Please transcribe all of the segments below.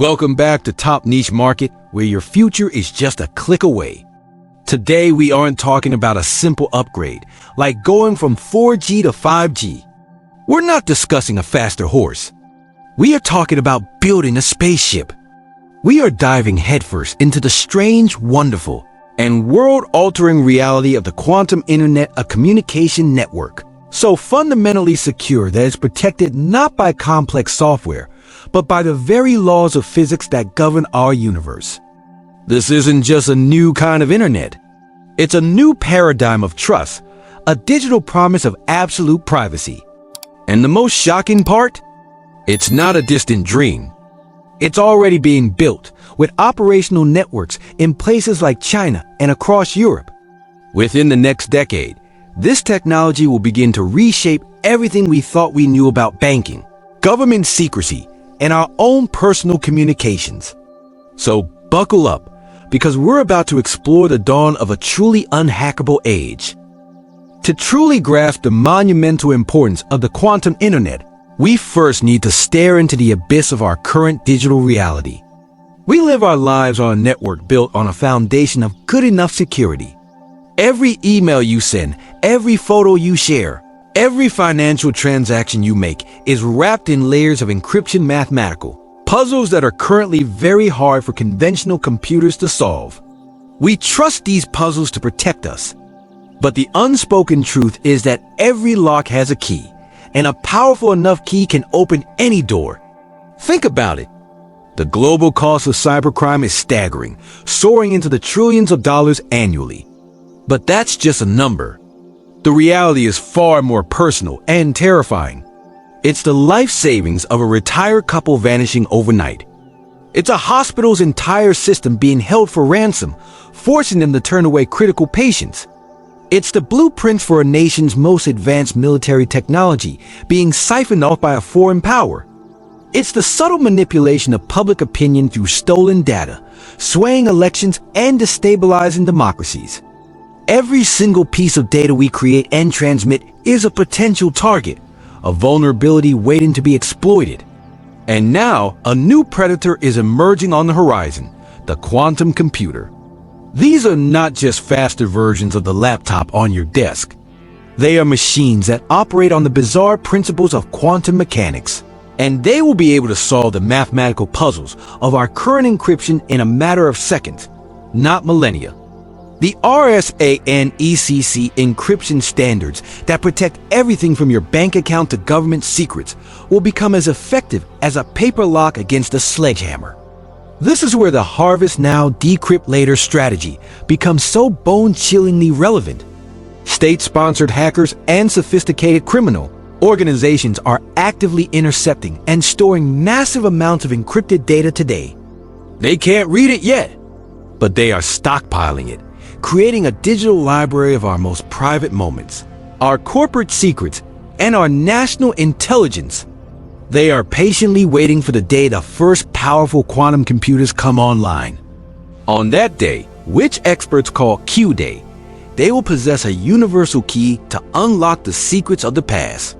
Welcome back to Top Niche Market, where your future is just a click away. Today, we aren't talking about a simple upgrade, like going from 4G to 5G. We're not discussing a faster horse. We are talking about building a spaceship. We are diving headfirst into the strange, wonderful, and world-altering reality of the quantum internet, a communication network, so fundamentally secure that it's protected not by complex software, but by the very laws of physics that govern our universe. This isn't just a new kind of internet. It's a new paradigm of trust, a digital promise of absolute privacy. And the most shocking part? It's not a distant dream. It's already being built, with operational networks in places like China and across Europe. Within the next decade, this technology will begin to reshape everything we thought we knew about banking, government secrecy, and our own personal communications. So buckle up, because we're about to explore the dawn of a truly unhackable age. To truly grasp the monumental importance of the quantum internet, we first need to stare into the abyss of our current digital reality. We live our lives on a network built on a foundation of good enough security. Every email you send, every photo you share, every financial transaction you make is wrapped in layers of encryption, mathematical puzzles that are currently very hard for conventional computers to solve. We trust these puzzles to protect us. But the unspoken truth is that every lock has a key, and a powerful enough key can open any door. Think about it. The global cost of cybercrime is staggering, soaring into the trillions of dollars annually. But that's just a number. The reality is far more personal and terrifying. It's the life savings of a retired couple vanishing overnight. It's a hospital's entire system being held for ransom, forcing them to turn away critical patients. It's the blueprints for a nation's most advanced military technology being siphoned off by a foreign power. It's the subtle manipulation of public opinion through stolen data, swaying elections and destabilizing democracies. Every single piece of data we create and transmit is a potential target, a vulnerability waiting to be exploited. And now, a new predator is emerging on the horizon, the quantum computer. These are not just faster versions of the laptop on your desk. They are machines that operate on the bizarre principles of quantum mechanics, and they will be able to solve the mathematical puzzles of our current encryption in a matter of seconds, not millennia. The RSA and ECC encryption standards that protect everything from your bank account to government secrets will become as effective as a paper lock against a sledgehammer. This is where the harvest now, decrypt later strategy becomes so bone-chillingly relevant. State-sponsored hackers and sophisticated criminal organizations are actively intercepting and storing massive amounts of encrypted data today. They can't read it yet, but they are stockpiling it, creating a digital library of our most private moments, our corporate secrets, and our national intelligence. They are patiently waiting for the day the first powerful quantum computers come online. On that day, which experts call Q-Day, they will possess a universal key to unlock the secrets of the past.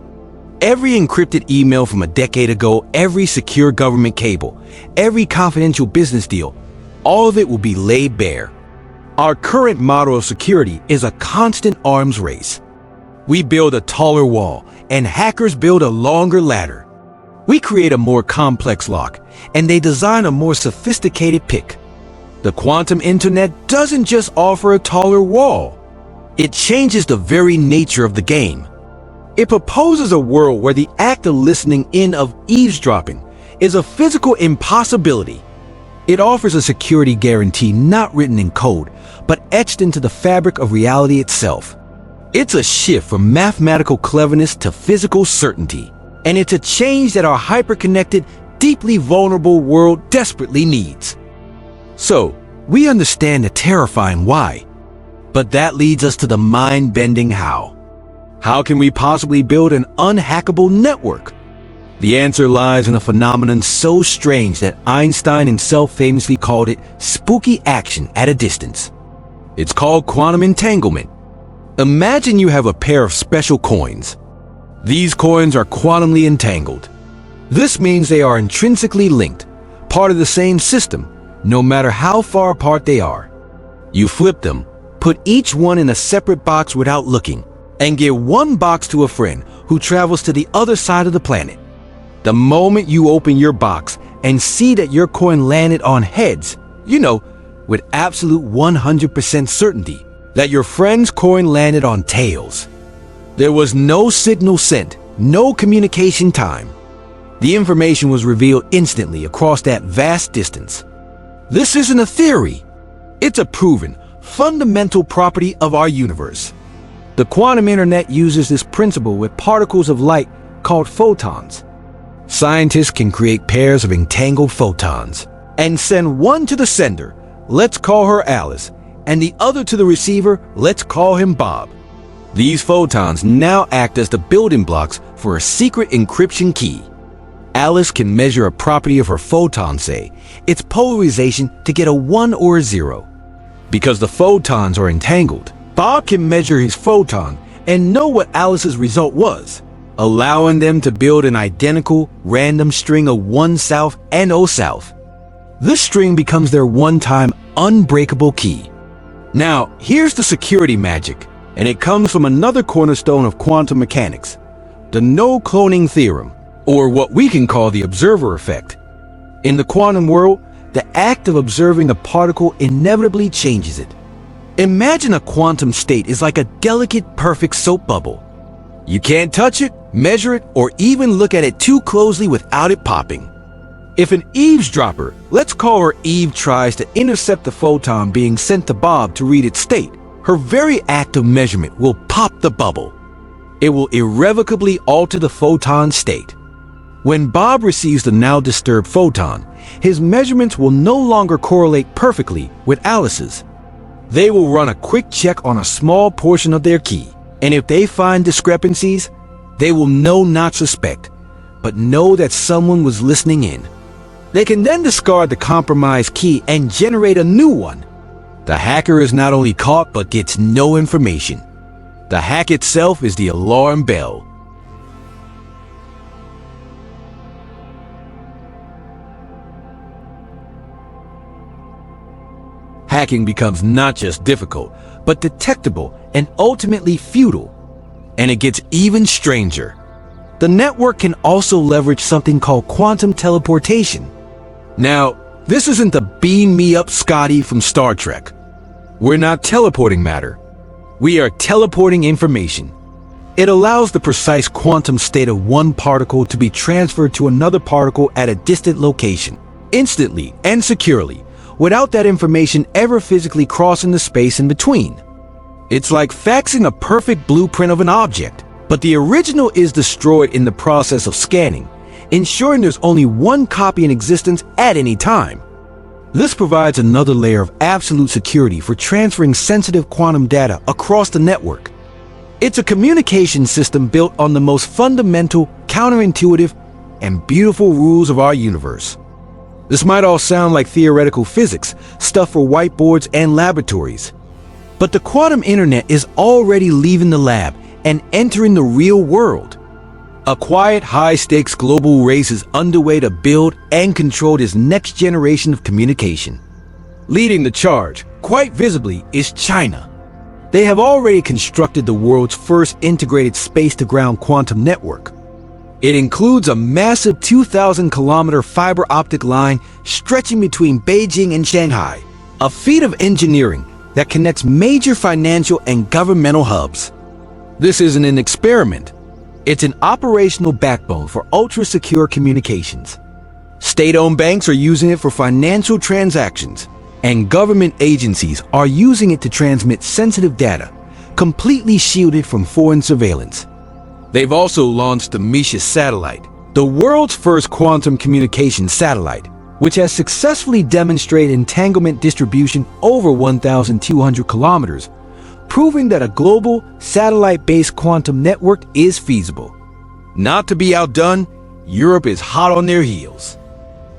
Every encrypted email from a decade ago, every secure government cable, every confidential business deal, all of it will be laid bare. Our current model of security is a constant arms race. We build a taller wall, and hackers build a longer ladder. We create a more complex lock, and they design a more sophisticated pick. The quantum internet doesn't just offer a taller wall. It changes the very nature of the game. It proposes a world where the act of listening in, of eavesdropping, is a physical impossibility. It offers a security guarantee not written in code, but etched into the fabric of reality itself. It's a shift from mathematical cleverness to physical certainty, and it's a change that our hyper-connected, deeply vulnerable world desperately needs. So, we understand the terrifying why, but that leads us to the mind-bending how. How can we possibly build an unhackable network? The answer lies in a phenomenon so strange that Einstein himself famously called it spooky action at a distance. It's called quantum entanglement. Imagine you have a pair of special coins. These coins are quantumly entangled. This means they are intrinsically linked, part of the same system, no matter how far apart they are. You flip them, put each one in a separate box without looking, and give one box to a friend who travels to the other side of the planet. The moment you open your box and see that your coin landed on heads, you know, with absolute 100% certainty, that your friend's coin landed on tails. There was no signal sent, no communication time. The information was revealed instantly across that vast distance. This isn't a theory. It's a proven, fundamental property of our universe. The quantum internet uses this principle with particles of light called photons. Scientists can create pairs of entangled photons and send one to the sender, let's call her Alice, and the other to the receiver, let's call him Bob. These photons now act as the building blocks for a secret encryption key. Alice can measure a property of her photon, say, its polarization, to get a 1 or a 0. Because the photons are entangled, Bob can measure his photon and know what Alice's result was, allowing them to build an identical, random string of 1 south and 0 south. This string becomes their one-time, unbreakable key. Now, here's the security magic, and it comes from another cornerstone of quantum mechanics, the no-cloning theorem, or what we can call the observer effect. In the quantum world, the act of observing a particle inevitably changes it. Imagine a quantum state is like a delicate, perfect soap bubble. You can't touch it, measure it, or even look at it too closely without it popping. If an eavesdropper, let's call her Eve, tries to intercept the photon being sent to Bob to read its state, her very act of measurement will pop the bubble. It will irrevocably alter the photon state. When Bob receives the now disturbed photon, his measurements will no longer correlate perfectly with Alice's. They will run a quick check on a small portion of their key, and if they find discrepancies, they will not suspect, but know that someone was listening in. They can then discard the compromised key and generate a new one. The hacker is not only caught but gets no information. The hack itself is the alarm bell. Hacking becomes not just difficult, but detectable and ultimately futile. And it gets even stranger. The network can also leverage something called quantum teleportation. Now, this isn't the beam me up Scotty from Star Trek. We're not teleporting matter. We are teleporting information. It allows the precise quantum state of one particle to be transferred to another particle at a distant location, instantly and securely, without that information ever physically crossing the space in between. It's like faxing a perfect blueprint of an object, but the original is destroyed in the process of scanning, ensuring there's only one copy in existence at any time. This provides another layer of absolute security for transferring sensitive quantum data across the network. It's a communication system built on the most fundamental, counterintuitive, and beautiful rules of our universe. This might all sound like theoretical physics, stuff for whiteboards and laboratories. But the quantum internet is already leaving the lab and entering the real world. A quiet, high-stakes global race is underway to build and control this next generation of communication. Leading the charge, quite visibly, is China. They have already constructed the world's first integrated space-to-ground quantum network. It includes a massive 2,000-kilometer fiber optic line stretching between Beijing and Shanghai, a feat of engineering that connects major financial and governmental hubs. This isn't an experiment. It's an operational backbone for ultra-secure communications. State-owned banks are using it for financial transactions, and government agencies are using it to transmit sensitive data, completely shielded from foreign surveillance. They've also launched the Misha satellite, the world's first quantum communication satellite, which has successfully demonstrated entanglement distribution over 1,200 kilometers, proving that a global, satellite-based quantum network is feasible. Not to be outdone, Europe is hot on their heels.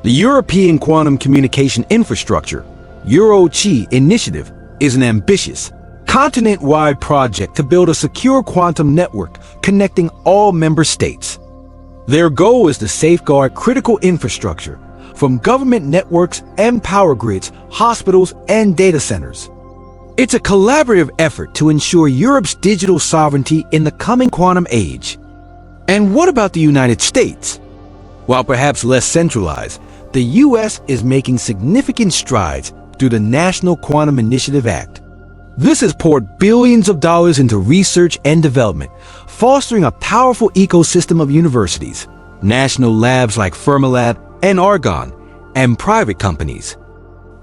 The European Quantum Communication Infrastructure, Euro-Chi initiative, is an ambitious, continent-wide project to build a secure quantum network connecting all member states. Their goal is to safeguard critical infrastructure, from government networks and power grids, hospitals, and data centers. It's a collaborative effort to ensure Europe's digital sovereignty in the coming quantum age. And what about the United States? While perhaps less centralized, the US is making significant strides through the National Quantum Initiative Act. This has poured billions of dollars into research and development, fostering a powerful ecosystem of universities, national labs like Fermilab and Argonne, and private companies.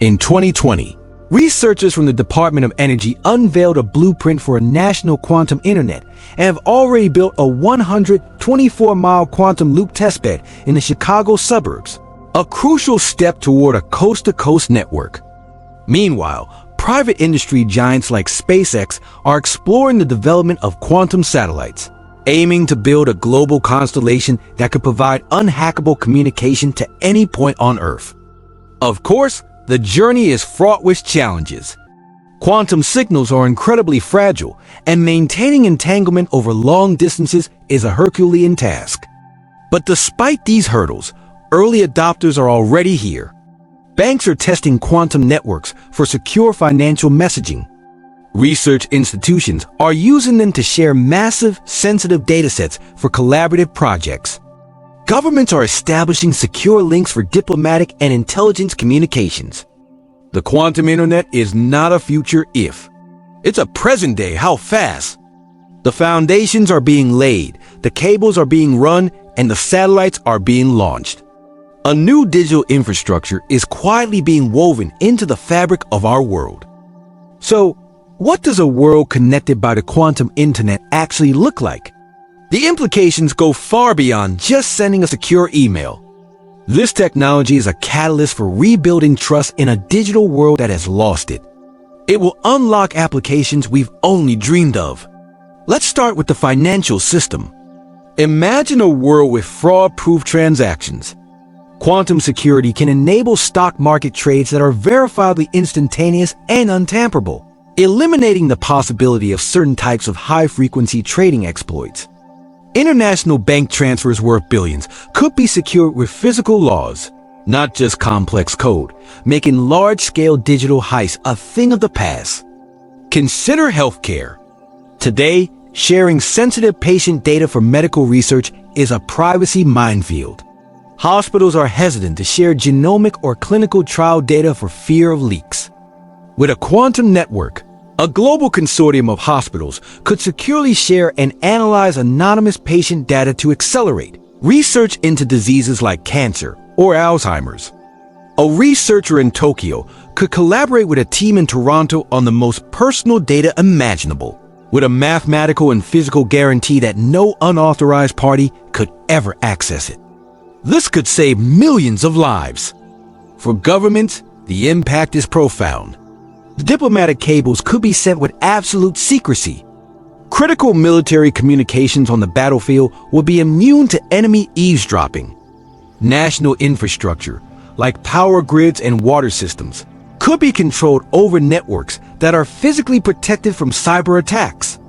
In 2020, researchers from the Department of Energy unveiled a blueprint for a national quantum internet and have already built a 124-mile quantum loop testbed in the Chicago suburbs, a crucial step toward a coast-to-coast network. Meanwhile, private industry giants like SpaceX are exploring the development of quantum satellites, aiming to build a global constellation that could provide unhackable communication to any point on Earth. Of course, the journey is fraught with challenges. Quantum signals are incredibly fragile, and maintaining entanglement over long distances is a Herculean task. But despite these hurdles, early adopters are already here. Banks are testing quantum networks for secure financial messaging. Research institutions are using them to share massive, sensitive datasets for collaborative projects. Governments are establishing secure links for diplomatic and intelligence communications. The quantum internet is not a future if. It's a present day how fast. The foundations are being laid, the cables are being run, and the satellites are being launched. A new digital infrastructure is quietly being woven into the fabric of our world. So, what does a world connected by the quantum internet actually look like? The implications go far beyond just sending a secure email. This technology is a catalyst for rebuilding trust in a digital world that has lost it. It will unlock applications we've only dreamed of. Let's start with the financial system. Imagine a world with fraud-proof transactions. Quantum security can enable stock market trades that are verifiably instantaneous and untamperable, eliminating the possibility of certain types of high-frequency trading exploits. International bank transfers worth billions could be secured with physical laws, not just complex code, making large-scale digital heists a thing of the past. Consider healthcare. Today, sharing sensitive patient data for medical research is a privacy minefield. Hospitals are hesitant to share genomic or clinical trial data for fear of leaks. With a quantum network, a global consortium of hospitals could securely share and analyze anonymous patient data to accelerate research into diseases like cancer or Alzheimer's. A researcher in Tokyo could collaborate with a team in Toronto on the most personal data imaginable, with a mathematical and physical guarantee that no unauthorized party could ever access it. This could save millions of lives. For governments, the impact is profound. The diplomatic cables could be sent with absolute secrecy. Critical military communications on the battlefield would be immune to enemy eavesdropping. National infrastructure, like power grids and water systems, could be controlled over networks that are physically protected from cyber attacks.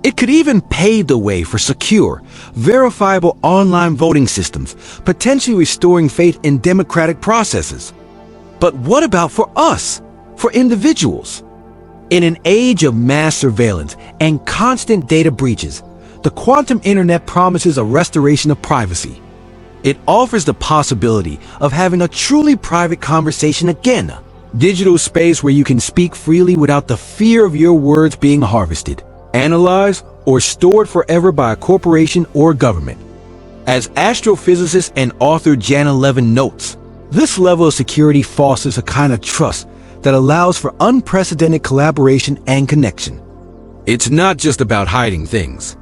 It could even pave the way for secure, verifiable online voting systems, potentially restoring faith in democratic processes. But what about for us, for individuals? In an age of mass surveillance and constant data breaches, the quantum internet promises a restoration of privacy. It offers the possibility of having a truly private conversation again, a digital space where you can speak freely without the fear of your words being harvested, analyzed, or stored forever by a corporation or government. As astrophysicist and author Jana Levin notes, this level of security fosters a kind of trust that allows for unprecedented collaboration and connection. It's not just about hiding things.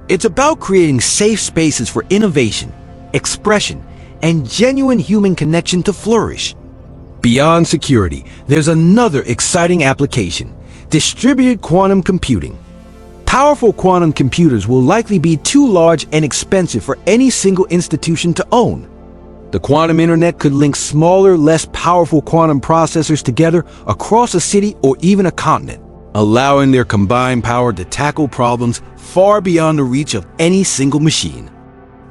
It's about creating safe spaces for innovation, expression, and genuine human connection to flourish. Beyond security, there's another exciting application: distributed quantum computing. Powerful quantum computers will likely be too large and expensive for any single institution to own. The quantum internet could link smaller, less powerful quantum processors together across a city or even a continent, allowing their combined power to tackle problems far beyond the reach of any single machine.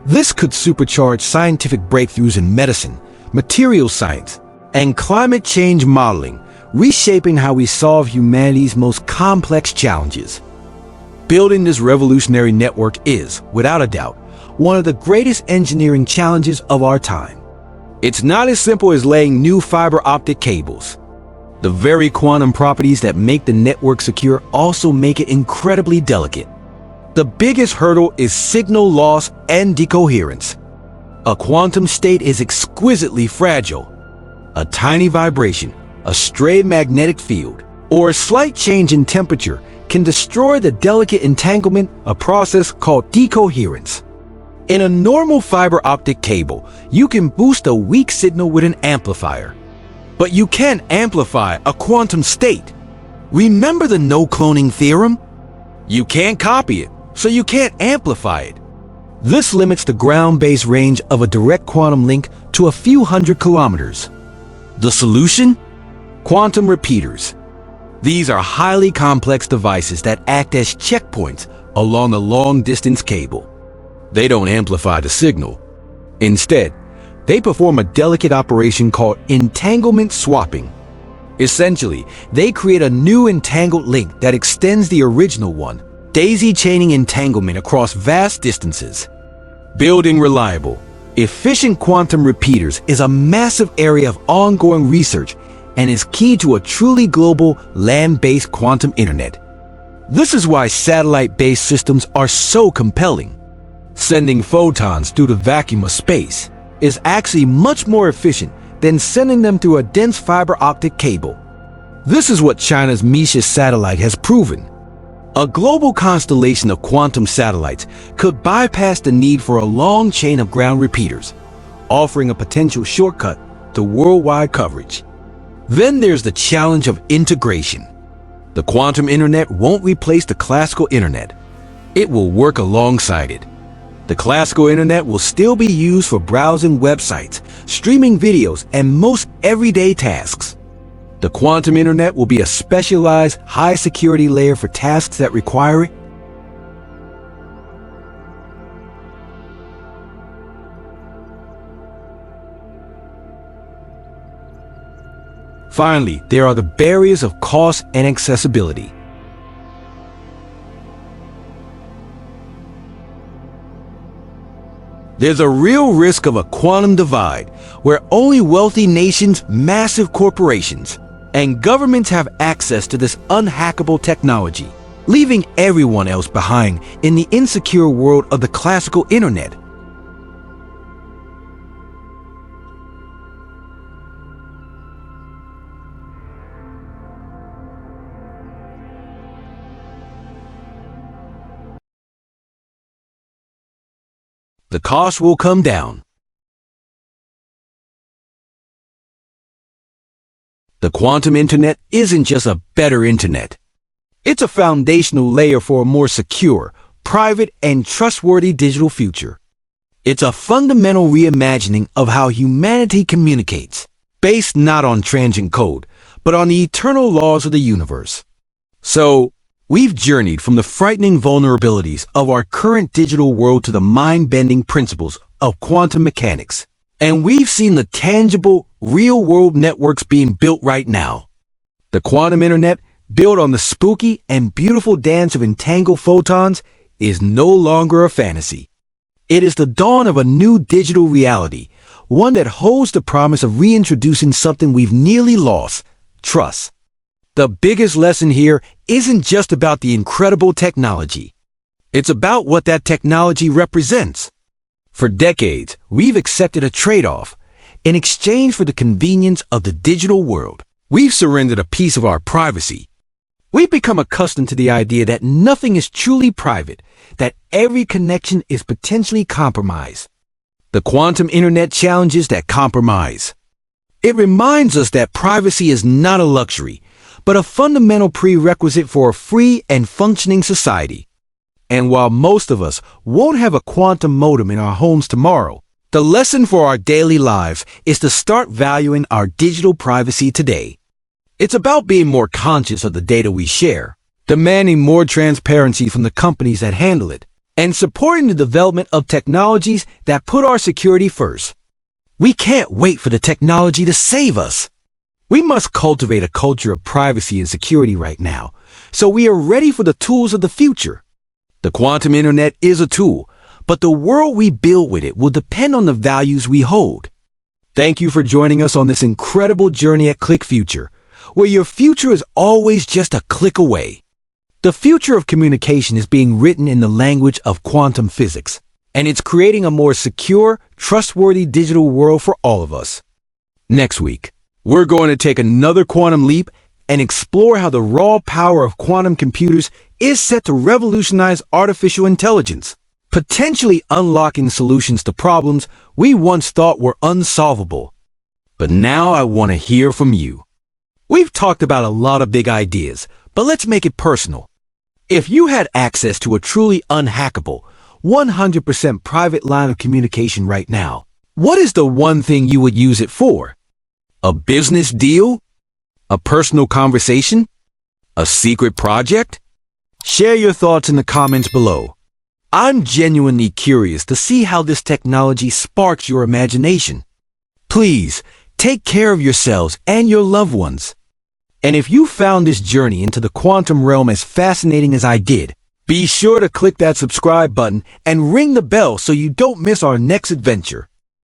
This could supercharge scientific breakthroughs in medicine, material science, and climate change modeling, reshaping how we solve humanity's most complex challenges. Building this revolutionary network is, without a doubt, one of the greatest engineering challenges of our time. It's not as simple as laying new fiber optic cables. The very quantum properties that make the network secure also make it incredibly delicate. The biggest hurdle is signal loss and decoherence. A quantum state is exquisitely fragile. A tiny vibration, a stray magnetic field, or a slight change in temperature can destroy the delicate entanglement, a process called decoherence. In a normal fiber optic cable, you can boost a weak signal with an amplifier. But you can't amplify a quantum state. Remember the no-cloning theorem? You can't copy it, so you can't amplify it. This limits the ground-based range of a direct quantum link to a few hundred kilometers. The solution? Quantum repeaters. These are highly complex devices that act as checkpoints along a long-distance cable. They don't amplify the signal. Instead, they perform a delicate operation called entanglement swapping. Essentially, they create a new entangled link that extends the original one, daisy-chaining entanglement across vast distances. Building reliable, efficient quantum repeaters is a massive area of ongoing research and is key to a truly global land-based quantum internet. This is why satellite-based systems are so compelling. Sending photons through the vacuum of space is actually much more efficient than sending them through a dense fiber optic cable. This is what China's Misha satellite has proven. A global constellation of quantum satellites could bypass the need for a long chain of ground repeaters, offering a potential shortcut to worldwide coverage. Then there's the challenge of integration. The quantum internet won't replace the classical internet. It will work alongside it. The classical internet will still be used for browsing websites, streaming videos, and most everyday tasks. The quantum internet will be a specialized, high-security layer for tasks that require it. Finally, there are the barriers of cost and accessibility. There's a real risk of a quantum divide where only wealthy nations, massive corporations, and governments have access to this unhackable technology, leaving everyone else behind in the insecure world of the classical internet. The cost will come down. The quantum internet isn't just a better internet. It's a foundational layer for a more secure, private, and trustworthy digital future. It's a fundamental reimagining of how humanity communicates, based not on transient code, but on the eternal laws of the universe. So, we've journeyed from the frightening vulnerabilities of our current digital world to the mind-bending principles of quantum mechanics. And we've seen the tangible, real-world networks being built right now. The quantum internet, built on the spooky and beautiful dance of entangled photons, is no longer a fantasy. It is the dawn of a new digital reality, one that holds the promise of reintroducing something we've nearly lost: trust. The biggest lesson here isn't just about the incredible technology. It's about what that technology represents. For decades, we've accepted a trade-off. In exchange for the convenience of the digital world, we've surrendered a piece of our privacy. We've become accustomed to the idea that nothing is truly private, that every connection is potentially compromised. The quantum internet challenges that compromise. It reminds us that privacy is not a luxury, but a fundamental prerequisite for a free and functioning society. And while most of us won't have a quantum modem in our homes tomorrow, the lesson for our daily lives is to start valuing our digital privacy today. It's about being more conscious of the data we share, demanding more transparency from the companies that handle it, and supporting the development of technologies that put our security first. We can't wait for the technology to save us. We must cultivate a culture of privacy and security right now, so we are ready for the tools of the future. The quantum internet is a tool, but the world we build with it will depend on the values we hold. Thank you for joining us on this incredible journey at Click Future, where your future is always just a click away. The future of communication is being written in the language of quantum physics, and it's creating a more secure, trustworthy digital world for all of us. Next week, we're going to take another quantum leap and explore how the raw power of quantum computers is set to revolutionize artificial intelligence, potentially unlocking solutions to problems we once thought were unsolvable. But now I want to hear from you. We've talked about a lot of big ideas, but let's make it personal. If you had access to a truly unhackable, 100% private line of communication right now, what is the one thing you would use it for? A business deal? A personal conversation? A secret project? Share your thoughts in the comments below. I'm genuinely curious to see how this technology sparks your imagination. Please, take care of yourselves and your loved ones. And if you found this journey into the quantum realm as fascinating as I did, be sure to click that subscribe button and ring the bell so you don't miss our next adventure.